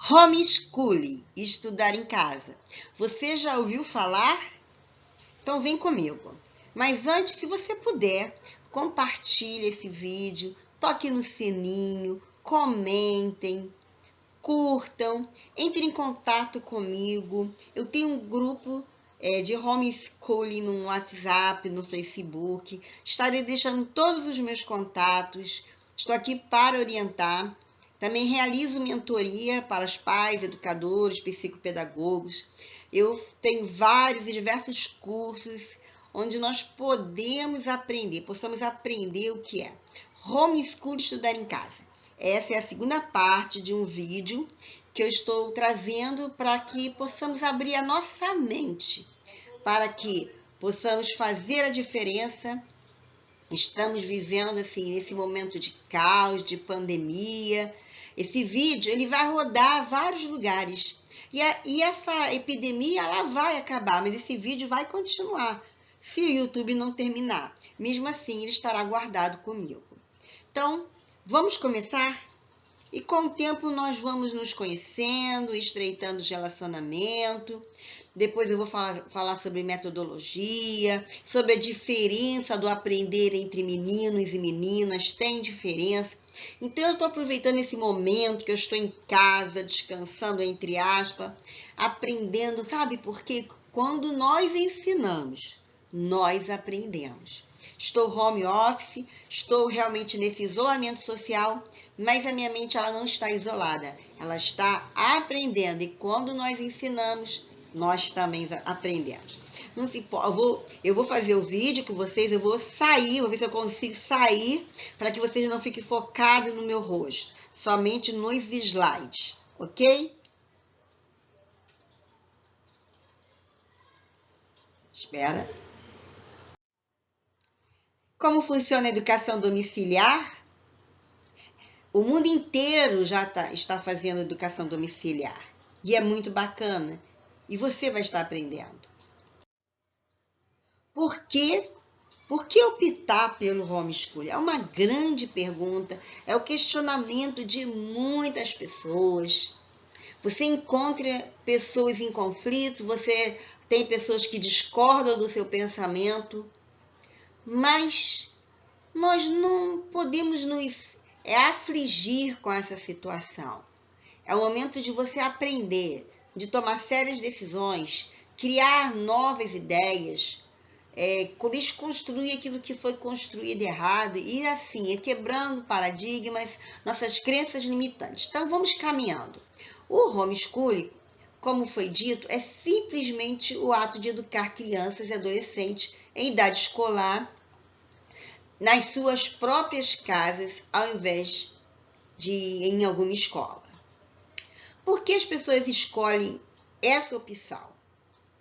Homeschooling, estudar em casa. Você já ouviu falar? Então vem comigo. Mas antes, se você puder, compartilhe esse vídeo, toque no sininho, comentem, curtam, entre em contato comigo. Eu tenho um grupo de homeschooling no WhatsApp, no Facebook. Estarei deixando todos os meus contatos. Estou aqui para orientar. Também realizo mentoria para os pais, educadores, psicopedagogos. Eu tenho vários e diversos cursos onde nós possamos aprender o que é homeschool, estudar em casa. Essa é a segunda parte de um vídeo que eu estou trazendo para que possamos abrir a nossa mente, para que possamos fazer a diferença. Estamos vivendo assim, nesse momento de caos, de pandemia. Esse vídeo ele vai rodar vários lugares. E essa epidemia ela vai acabar, mas esse vídeo vai continuar, se o YouTube não terminar. Mesmo assim, ele estará guardado comigo. Então, vamos começar? E com o tempo nós vamos nos conhecendo, estreitando os relacionamentos. Depois eu vou falar sobre metodologia, sobre a diferença do aprender entre meninos e meninas. Tem diferença. Então, eu estou aproveitando esse momento que eu estou em casa, descansando, entre aspas, aprendendo. Sabe por quê? Quando nós ensinamos, nós aprendemos. Estou home office, estou realmente nesse isolamento social, mas a minha mente ela não está isolada, ela está aprendendo. E quando nós ensinamos, nós também aprendemos. Não se pode, eu vou fazer o vídeo com vocês, eu vou sair, vou ver se eu consigo sair, para que vocês não fiquem focados no meu rosto, somente nos slides, ok? Espera. Como funciona a educação domiciliar? O mundo inteiro já está fazendo educação domiciliar, e é muito bacana, e você vai estar aprendendo. Por que optar pelo homeschooling? É uma grande pergunta, é o questionamento de muitas pessoas. Você encontra pessoas em conflito, você tem pessoas que discordam do seu pensamento, mas nós não podemos nos afligir com essa situação. É o momento de você aprender, de tomar sérias decisões, criar novas ideias, desconstruir aquilo que foi construído errado e assim, quebrando paradigmas, nossas crenças limitantes. Então, vamos caminhando. O homeschooling, como foi dito, é simplesmente o ato de educar crianças e adolescentes em idade escolar nas suas próprias casas, ao invés de em alguma escola. Por que as pessoas escolhem essa opção?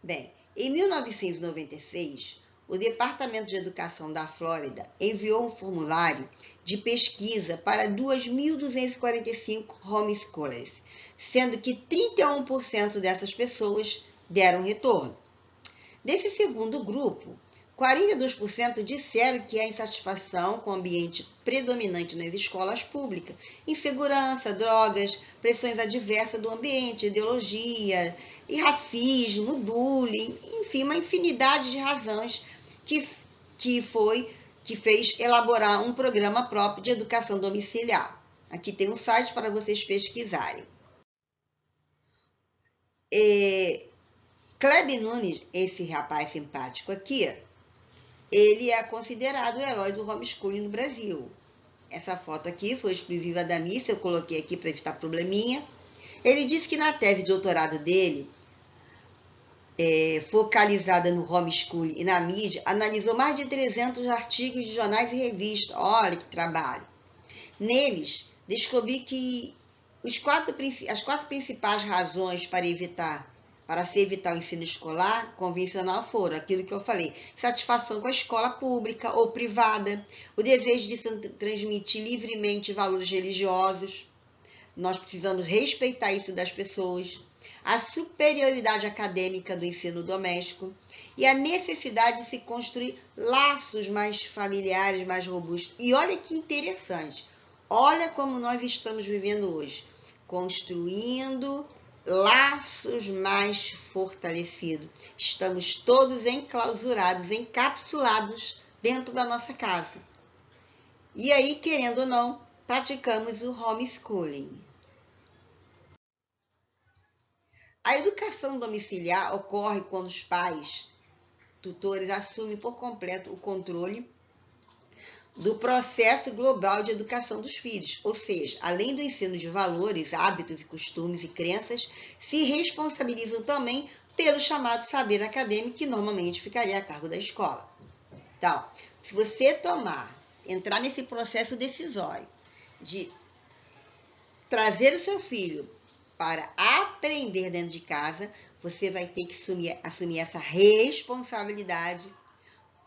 Bem, em 1996, o Departamento de Educação da Flórida enviou um formulário de pesquisa para 2.245 homeschoolers, sendo que 31% dessas pessoas deram retorno. Desse segundo grupo, 42% disseram que há insatisfação com o ambiente predominante nas escolas públicas, insegurança, drogas, pressões adversas do ambiente, ideologia, e racismo, bullying, enfim, uma infinidade de razões que fez elaborar um programa próprio de educação domiciliar. Aqui tem um site para vocês pesquisarem. Kleber Nunes, esse rapaz simpático aqui, ele é considerado o herói do homeschooling no Brasil. Essa foto aqui foi exclusiva da missa, eu coloquei aqui para evitar probleminha. Ele disse que na tese de doutorado dele, focalizada no homeschooling e na mídia, analisou mais de 300 artigos de jornais e revistas. Olha que trabalho! Neles, descobri que as quatro principais razões para se evitar o ensino escolar convencional foram aquilo que eu falei: satisfação com a escola pública ou privada, o desejo de transmitir livremente valores religiosos, nós precisamos respeitar isso das pessoas, a superioridade acadêmica do ensino doméstico e a necessidade de se construir laços mais familiares, mais robustos. E olha que interessante, olha como nós estamos vivendo hoje, construindo laços mais fortalecidos. Estamos todos enclausurados, encapsulados dentro da nossa casa. E aí, querendo ou não, praticamos o homeschooling. A educação domiciliar ocorre quando os pais, tutores, assumem por completo o controle do processo global de educação dos filhos, ou seja, além do ensino de valores, hábitos e costumes e crenças, se responsabilizam também pelo chamado saber acadêmico, que normalmente ficaria a cargo da escola. Então, se você entrar nesse processo decisório de trazer o seu filho para aprender dentro de casa, você vai ter que assumir essa responsabilidade,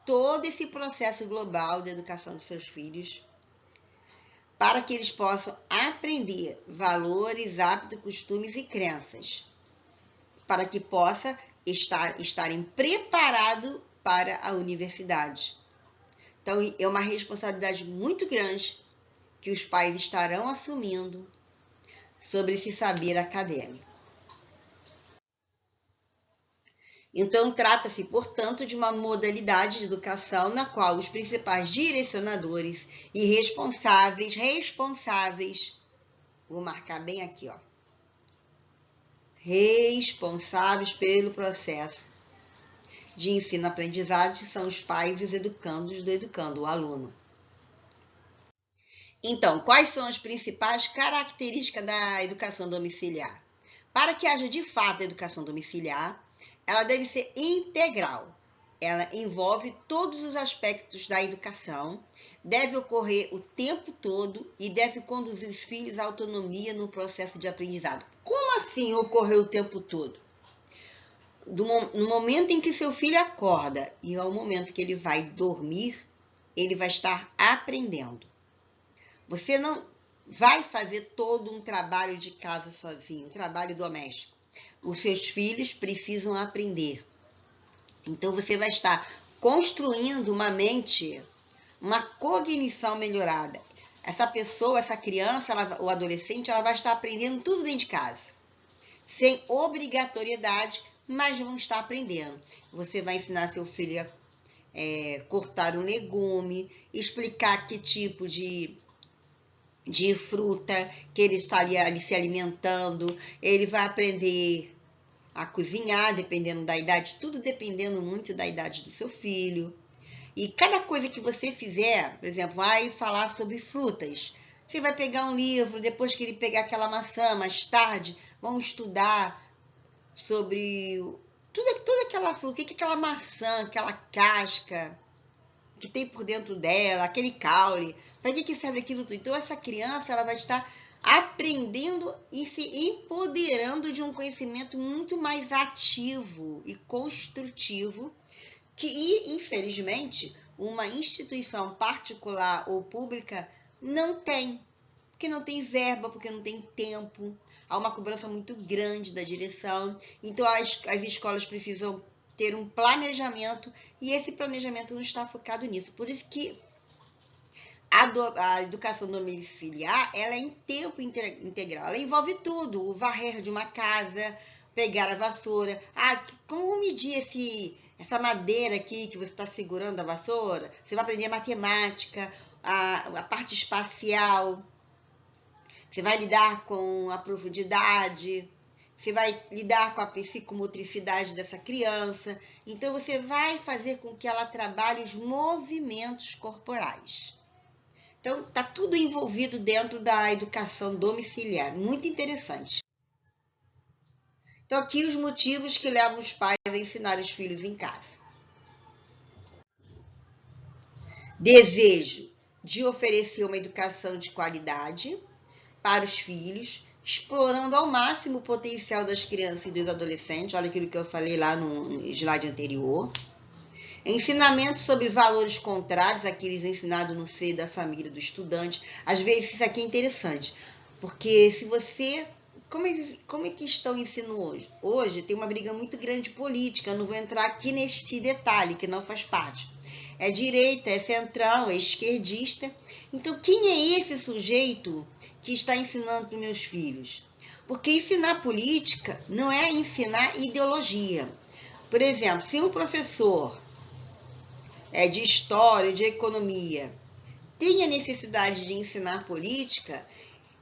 todo esse processo global de educação dos seus filhos, para que eles possam aprender valores, hábitos, costumes e crenças, para que possa estarem preparados para a universidade. Então, é uma responsabilidade muito grande que os pais estarão assumindo sobre esse saber acadêmico. Então, trata-se, portanto, de uma modalidade de educação na qual os principais direcionadores e responsáveis, vou marcar bem aqui, ó, responsáveis pelo processo de ensino-aprendizagem são os pais e os educandos do educando, o aluno. Então, quais são as principais características da educação domiciliar? Para que haja de fato educação domiciliar, ela deve ser integral. Ela envolve todos os aspectos da educação, deve ocorrer o tempo todo e deve conduzir os filhos à autonomia no processo de aprendizado. Como assim ocorrer o tempo todo? No momento em que seu filho acorda e ao momento que ele vai dormir, ele vai estar aprendendo. Você não vai fazer todo um trabalho de casa sozinho, um trabalho doméstico. Os seus filhos precisam aprender. Então, você vai estar construindo uma mente, uma cognição melhorada. Essa pessoa, essa criança, o adolescente, ela vai estar aprendendo tudo dentro de casa. Sem obrigatoriedade, mas vão estar aprendendo. Você vai ensinar seu filho a cortar um legume, explicar que tipo de fruta que ele está ali se alimentando. Ele vai aprender a cozinhar, dependendo da idade, tudo dependendo muito da idade do seu filho. E cada coisa que você fizer, por exemplo, vai falar sobre frutas. Você vai pegar um livro, depois que ele pegar aquela maçã, mais tarde, vão estudar sobre toda aquela fruta, o que é aquela maçã, aquela casca que tem por dentro dela, aquele caule, para que serve aquilo tudo? Então, essa criança ela vai estar aprendendo e se empoderando de um conhecimento muito mais ativo e construtivo que, infelizmente, uma instituição particular ou pública não tem, porque não tem verba, porque não tem tempo, há uma cobrança muito grande da direção, então as escolas precisam ter um planejamento e esse planejamento não está focado nisso. Por isso que a educação domiciliar, ela é em tempo integral, ela envolve tudo, o varrer de uma casa, pegar a vassoura, como medir essa madeira aqui que você está segurando a vassoura, você vai aprender matemática, a parte espacial, você vai lidar com a profundidade, você vai lidar com a psicomotricidade dessa criança, então você vai fazer com que ela trabalhe os movimentos corporais. Então, está tudo envolvido dentro da educação domiciliar. Muito interessante. Então, aqui os motivos que levam os pais a ensinar os filhos em casa. Desejo de oferecer uma educação de qualidade para os filhos, explorando ao máximo o potencial das crianças e dos adolescentes. Olha aquilo que eu falei lá no slide anterior. Ensinamentos sobre valores contrários àqueles ensinados no seio da família do estudante. Às vezes isso aqui é interessante, porque se você... Como é que está o ensino hoje? Hoje tem uma briga muito grande política, eu não vou entrar aqui nesse detalhe, que não faz parte. É direita, é central, é esquerdista. Então, quem é esse sujeito que está ensinando para os meus filhos? Porque ensinar política não é ensinar ideologia. Por exemplo, se um professor de história, de economia, tem a necessidade de ensinar política,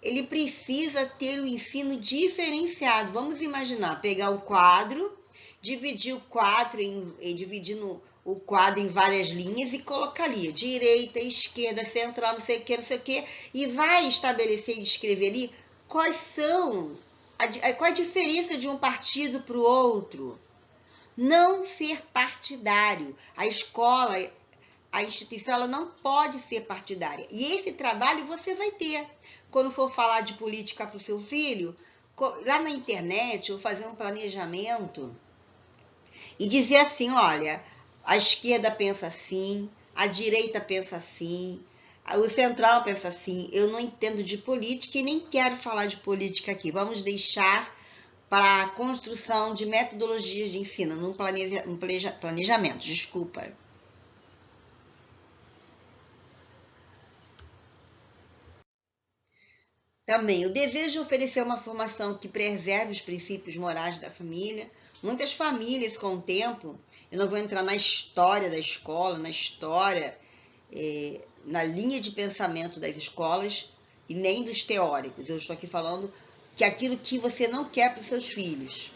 ele precisa ter um ensino diferenciado. Vamos imaginar, pegar o quadro, dividir dividindo o quadro em várias linhas e colocar ali direita, esquerda, central, não sei o que, e vai estabelecer e escrever ali qual a diferença de um partido para o outro. Não ser partidário. A escola, a instituição, ela não pode ser partidária. E esse trabalho você vai ter. Quando for falar de política para o seu filho, lá na internet, ou fazer um planejamento e dizer assim, olha, a esquerda pensa assim, a direita pensa assim, o central pensa assim, eu não entendo de política e nem quero falar de política aqui. Vamos deixar para a construção de metodologias de ensino, num planejamento, desculpa. Também o desejo de oferecer uma formação que preserve os princípios morais da família. Muitas famílias, com o tempo, eu não vou entrar na história da escola, na linha de pensamento das escolas e nem dos teóricos. Eu estou aqui falando que aquilo que você não quer para os seus filhos.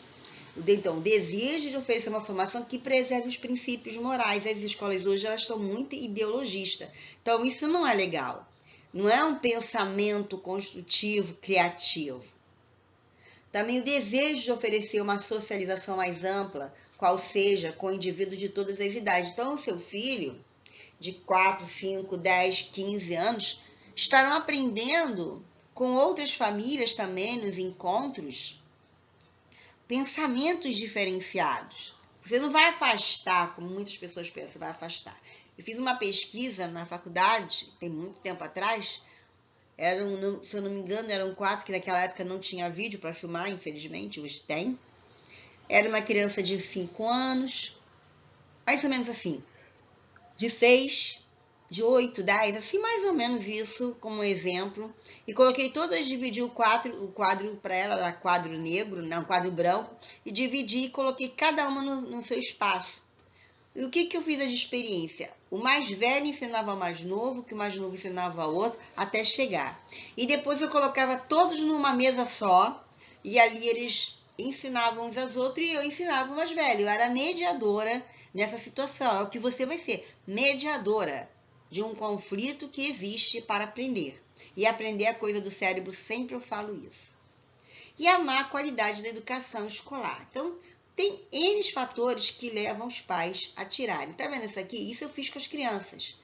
Então, o desejo de oferecer uma formação que preserve os princípios morais. As escolas hoje elas são muito ideologistas. Então, isso não é legal. Não é um pensamento construtivo, criativo. Também o desejo de oferecer uma socialização mais ampla, qual seja, com indivíduos de todas as idades. Então, o seu filho, de 4, 5, 10, 15 anos, estarão aprendendo com outras famílias também nos encontros, pensamentos diferenciados. Você não vai afastar, como muitas pessoas pensam, você vai afastar. Eu fiz uma pesquisa na faculdade, tem muito tempo atrás, se eu não me engano, eram 4, que naquela época não tinha vídeo para filmar, infelizmente, hoje tem. Era uma criança de 5 anos, mais ou menos assim, de 6, de 8, 10, assim mais ou menos isso, como exemplo. E coloquei todas, dividi o quadro para ela, era quadro negro, não, quadro branco, e dividi e coloquei cada uma no seu espaço. E o que eu fiz de experiência? O mais velho ensinava ao mais novo, que o mais novo ensinava ao outro, até chegar. E depois eu colocava todos numa mesa só, e ali eles ensinavam uns aos outros e eu ensinava o mais velho. Eu era mediadora nessa situação. É o que você vai ser, mediadora de um conflito que existe para aprender. E aprender a coisa do cérebro, sempre eu falo isso. E a má qualidade da educação escolar. Então, tem N fatores que levam os pais a tirarem. Tá vendo isso aqui? Isso eu fiz com as crianças.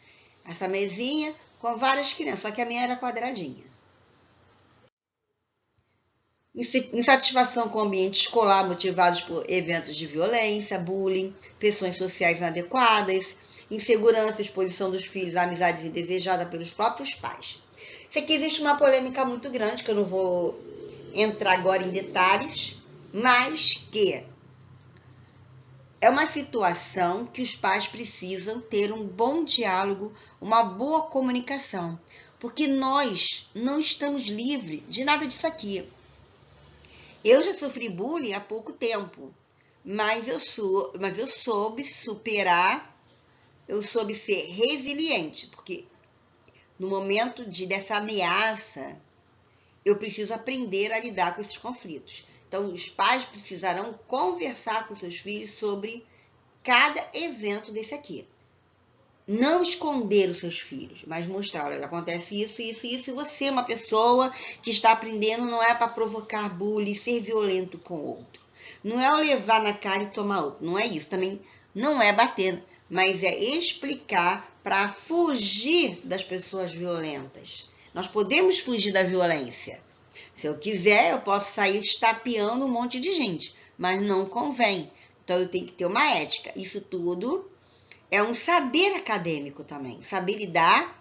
Essa mesinha com várias crianças, só que a minha era quadradinha. Insatisfação com o ambiente escolar, motivados por eventos de violência, bullying, pressões sociais inadequadas, insegurança, exposição dos filhos a amizades indesejadas pelos próprios pais. Isso aqui existe uma polêmica muito grande, que eu não vou entrar agora em detalhes, mas que é uma situação que os pais precisam ter um bom diálogo, uma boa comunicação, porque nós não estamos livres de nada disso aqui. Eu já sofri bullying há pouco tempo, mas eu soube superar, eu soube ser resiliente, porque no momento dessa ameaça, eu preciso aprender a lidar com esses conflitos. Então, os pais precisarão conversar com seus filhos sobre cada evento desse aqui. Não esconder os seus filhos, mas mostrar, olha, acontece isso, isso, isso, e você é uma pessoa que está aprendendo, não é para provocar bullying, ser violento com o outro. Não é o levar na cara e tomar outro, não é isso. Também não é bater, mas é explicar para fugir das pessoas violentas. Nós podemos fugir da violência. Se eu quiser, eu posso sair estapeando um monte de gente, mas não convém. Então, eu tenho que ter uma ética. Isso tudo é um saber acadêmico também. Saber lidar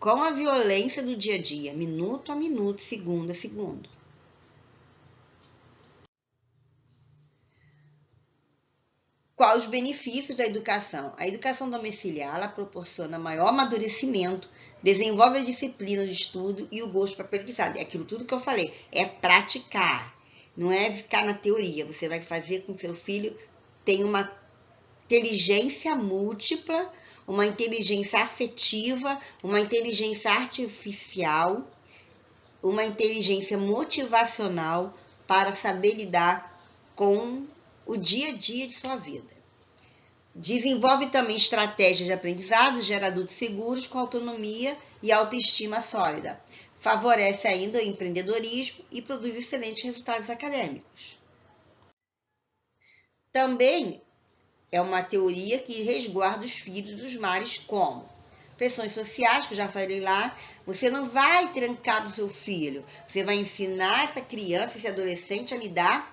com a violência do dia a dia, minuto a minuto, segundo a segundo. Quais os benefícios da educação? A educação domiciliar ela proporciona maior amadurecimento, desenvolve a disciplina de estudo e o gosto para aprendizado. É aquilo tudo que eu falei, é praticar, não é ficar na teoria. Você vai fazer com que seu filho tenha uma inteligência múltipla, uma inteligência afetiva, uma inteligência artificial, uma inteligência motivacional para saber lidar com o dia a dia de sua vida. Desenvolve também estratégias de aprendizado, gera adultos seguros com autonomia e autoestima sólida. Favorece ainda o empreendedorismo e produz excelentes resultados acadêmicos. Também é uma teoria que resguarda os filhos dos males como pressões sociais, que eu já falei lá. Você não vai trancar do seu filho, você vai ensinar essa criança, esse adolescente a lidar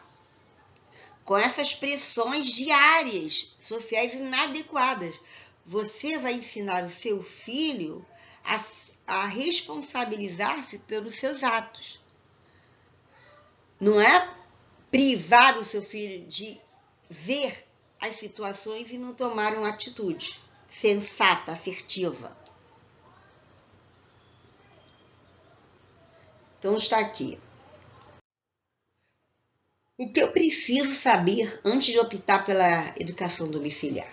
com essas pressões diárias, sociais inadequadas. Você vai ensinar o seu filho a responsabilizar-se pelos seus atos. Não é privar o seu filho de ver as situações e não tomar uma atitude sensata, assertiva. Então está aqui. O que eu preciso saber antes de optar pela educação domiciliar?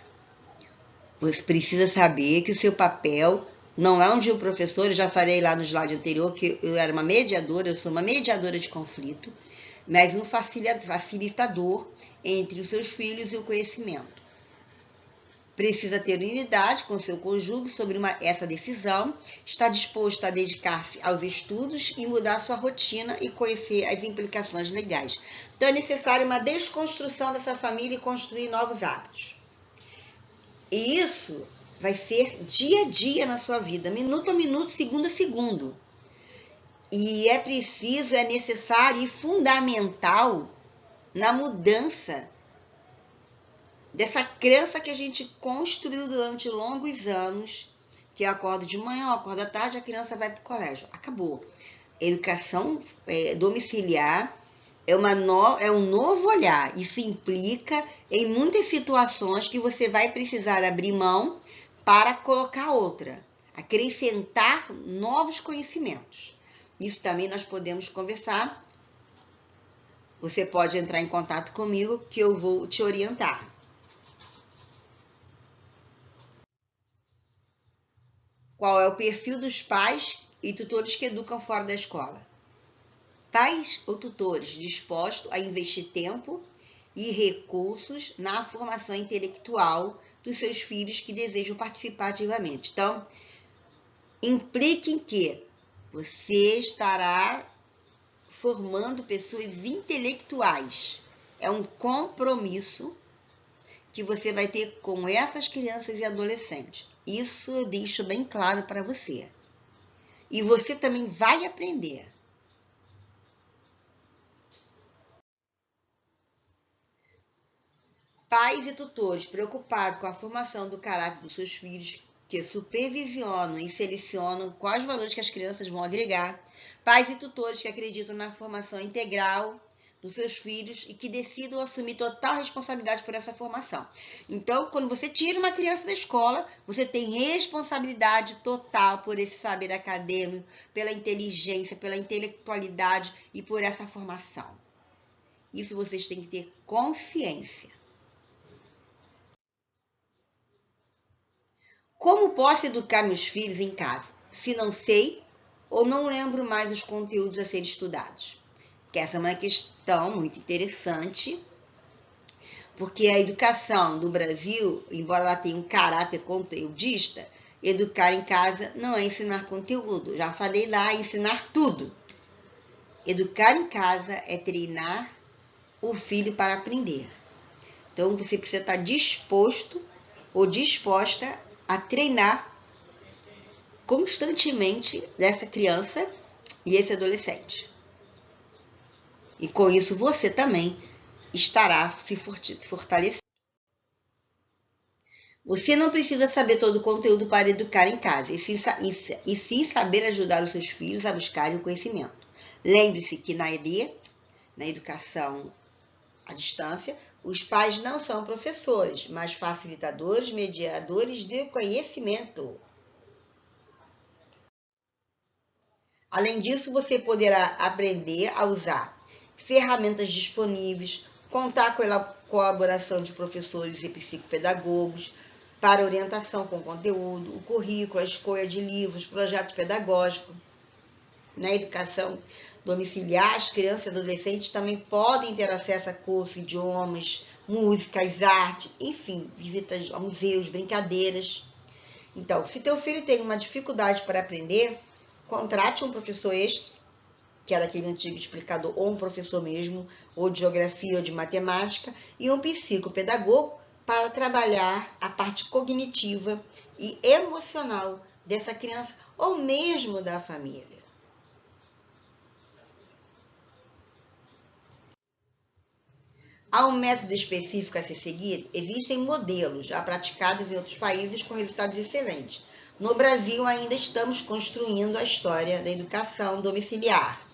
Você precisa saber que o seu papel não é um de um professor, eu já falei lá no slide anterior que eu era uma mediadora, eu sou uma mediadora de conflito, mas um facilitador entre os seus filhos e o conhecimento. Precisa ter unidade com seu cônjuge sobre essa decisão, está disposto a dedicar-se aos estudos e mudar sua rotina e conhecer as implicações legais. Então é necessário uma desconstrução dessa família e construir novos hábitos. E isso vai ser dia a dia na sua vida, minuto a minuto, segundo a segundo. E é preciso, é necessário e fundamental na mudança dessa crença que a gente construiu durante longos anos, que eu acordo de manhã, eu acordo à tarde, a criança vai para o colégio. Acabou. Educação domiciliar é um novo olhar. Isso implica em muitas situações que você vai precisar abrir mão para colocar outra, acrescentar novos conhecimentos. Isso também nós podemos conversar. Você pode entrar em contato comigo que eu vou te orientar. Qual é o perfil dos pais e tutores que educam fora da escola? Pais ou tutores dispostos a investir tempo e recursos na formação intelectual dos seus filhos que desejam participar ativamente. Então, implique em que você estará formando pessoas intelectuais. É um compromisso que você vai ter com essas crianças e adolescentes. Isso eu deixo bem claro para você. E você também vai aprender. Pais e tutores preocupados com a formação do caráter dos seus filhos, que supervisionam e selecionam quais valores que as crianças vão agregar. Pais e tutores que acreditam na formação integral dos seus filhos e que decidam assumir total responsabilidade por essa formação. Então, quando você tira uma criança da escola, você tem responsabilidade total por esse saber acadêmico, pela inteligência, pela intelectualidade e por essa formação. Isso vocês têm que ter consciência. Como posso educar meus filhos em casa, se não sei ou não lembro mais os conteúdos a serem estudados? Que essa é uma questão muito interessante, porque a educação do Brasil, embora ela tenha um caráter conteudista, educar em casa não é ensinar conteúdo. Já falei lá, é ensinar tudo. Educar em casa é treinar o filho para aprender. Então, você precisa estar disposto ou disposta a treinar constantemente essa criança e esse adolescente. E com isso você também estará se fortalecendo. Você não precisa saber todo o conteúdo para educar em casa, e sim saber ajudar os seus filhos a buscarem o conhecimento. Lembre-se que na educação À distância, os pais não são professores, mas facilitadores, mediadores de conhecimento. Além disso, você poderá aprender a usar ferramentas disponíveis, contar com a colaboração de professores e psicopedagogos para orientação com conteúdo, o currículo, a escolha de livros, projetos pedagógicos. Na educação domiciliar, as crianças e adolescentes também podem ter acesso a cursos, idiomas, músicas, arte, enfim, visitas a museus, brincadeiras. Então, se teu filho tem uma dificuldade para aprender, contrate um professor extra, que era aquele antigo explicador, ou um professor mesmo, ou de geografia ou de matemática, e um psicopedagogo para trabalhar a parte cognitiva e emocional dessa criança, ou mesmo da família. Há um método específico a ser seguido? Existem modelos já praticados em outros países com resultados excelentes. No Brasil, ainda estamos construindo a história da educação domiciliar.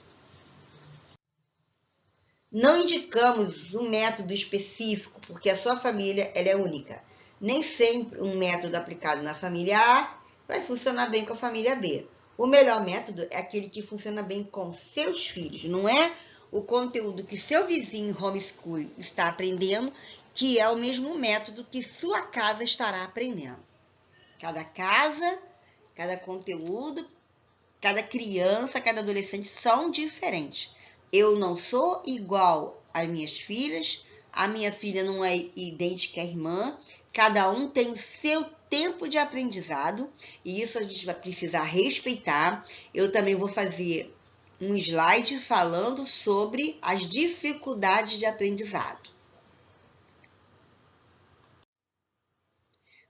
Não indicamos um método específico, porque a sua família ela é única. Nem sempre um método aplicado na família A vai funcionar bem com a família B. O melhor método é aquele que funciona bem com seus filhos, não é o conteúdo que seu vizinho homeschool está aprendendo, que é o mesmo método que sua casa estará aprendendo. Cada casa, cada conteúdo, cada criança, cada adolescente são diferentes. Eu não sou igual às minhas filhas, a minha filha não é idêntica à irmã, cada um tem o seu tempo de aprendizado e isso a gente vai precisar respeitar. Eu também vou fazer um slide falando sobre as dificuldades de aprendizado.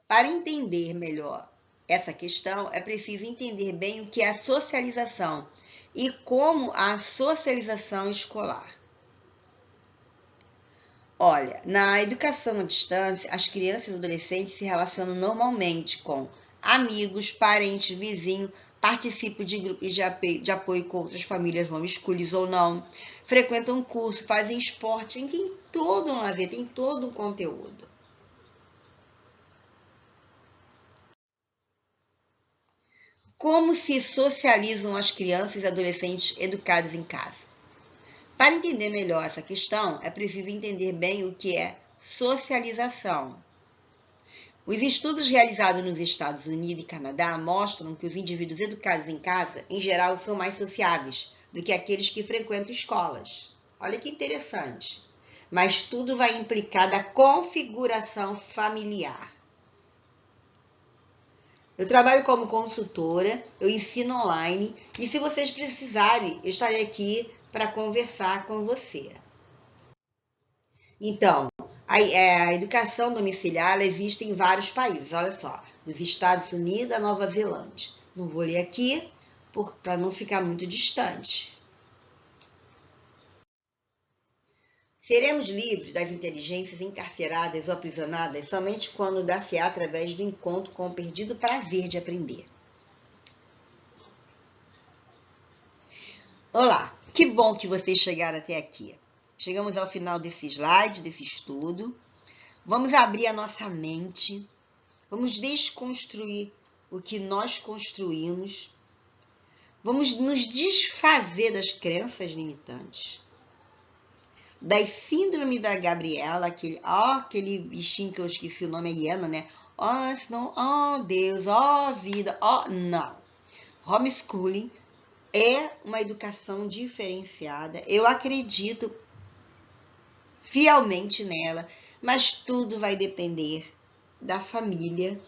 Para entender melhor essa questão, é preciso entender bem o que é a socialização e como a socialização escolar. Olha, na educação à distância, as crianças e adolescentes se relacionam normalmente com amigos, parentes, vizinhos, participam de grupos de apoio com outras famílias homeschoolers ou não, frequentam curso, fazem esporte, tem todo um lazer, tem todo um conteúdo. Como se socializam as crianças e adolescentes educados em casa? Para entender melhor essa questão, é preciso entender bem o que é socialização. Os estudos realizados nos Estados Unidos e Canadá mostram que os indivíduos educados em casa, em geral, são mais sociáveis do que aqueles que frequentam escolas. Olha que interessante. Mas tudo vai implicar da configuração familiar. Eu trabalho como consultora, eu ensino online e se vocês precisarem, eu estarei aqui para conversar com você. Então, a educação domiciliar existe em vários países, olha só, dos Estados Unidos a Nova Zelândia. Não vou ler aqui para não ficar muito distante. Seremos livres das inteligências encarceradas ou aprisionadas somente quando dar-se-á através do encontro com o perdido prazer de aprender. Olá, que bom que vocês chegaram até aqui. Chegamos ao final desse slide, desse estudo. Vamos abrir a nossa mente, vamos desconstruir o que nós construímos, vamos nos desfazer das crenças limitantes. Da síndrome da Gabriela, aquele bichinho que eu esqueci o nome, é hiena, né? Deus, vida, não. Homeschooling é uma educação diferenciada, eu acredito fielmente nela, mas tudo vai depender da família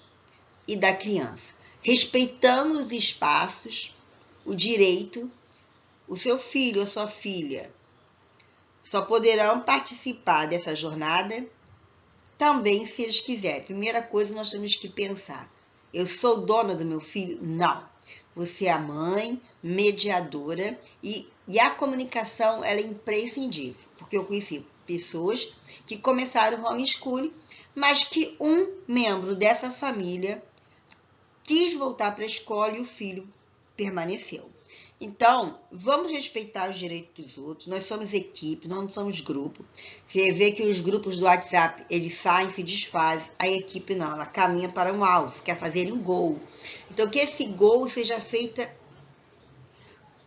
e da criança. Respeitando os espaços, o direito, o seu filho ou sua filha só poderão participar dessa jornada também se eles quiserem. Primeira coisa, nós temos que pensar, eu sou dona do meu filho? Não. Você é a mãe, mediadora, e a comunicação ela é imprescindível, porque eu conheci pessoas que começaram o homeschooling, mas que um membro dessa família quis voltar para a escola e o filho permaneceu. Então, vamos respeitar os direitos dos outros. Nós somos equipe, nós não somos grupo. Você vê que os grupos do WhatsApp, eles saem, se desfazem. A equipe não, ela caminha para um alvo, quer fazer um gol. Então, que esse gol seja feito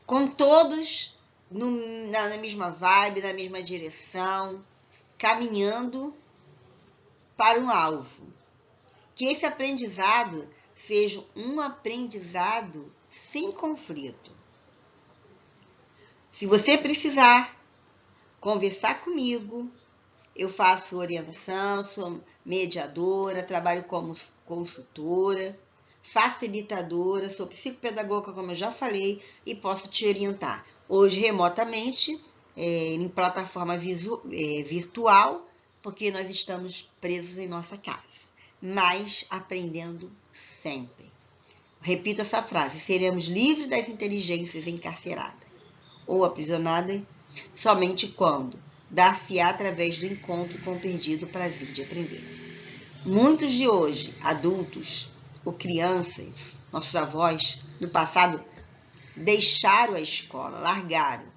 com todos na mesma vibe, na mesma direção, caminhando para um alvo. Que esse aprendizado seja um aprendizado sem conflito. Se você precisar conversar comigo, eu faço orientação, sou mediadora, trabalho como consultora, facilitadora, sou psicopedagoga, como eu já falei, e posso te orientar. Hoje, remotamente, em plataforma virtual, porque nós estamos presos em nossa casa, mas aprendendo sempre. Repito essa frase: seremos livres das inteligências encarceradas ou aprisionadas somente quando dar-se-á através do encontro com o perdido prazer de aprender. Muitos de hoje, adultos ou crianças, nossos avós do passado, deixaram a escola, largaram,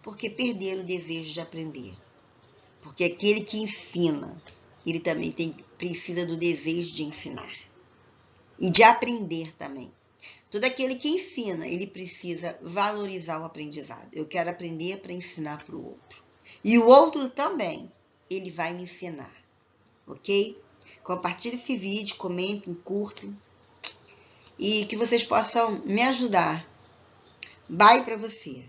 porque perderam o desejo de aprender. Porque aquele que ensina, ele também precisa do desejo de ensinar e de aprender também. Todo aquele que ensina, ele precisa valorizar o aprendizado. Eu quero aprender para ensinar para o outro. E o outro também, ele vai me ensinar. Ok? Compartilhe esse vídeo, comentem, curtem. E que vocês possam me ajudar. Bye para você.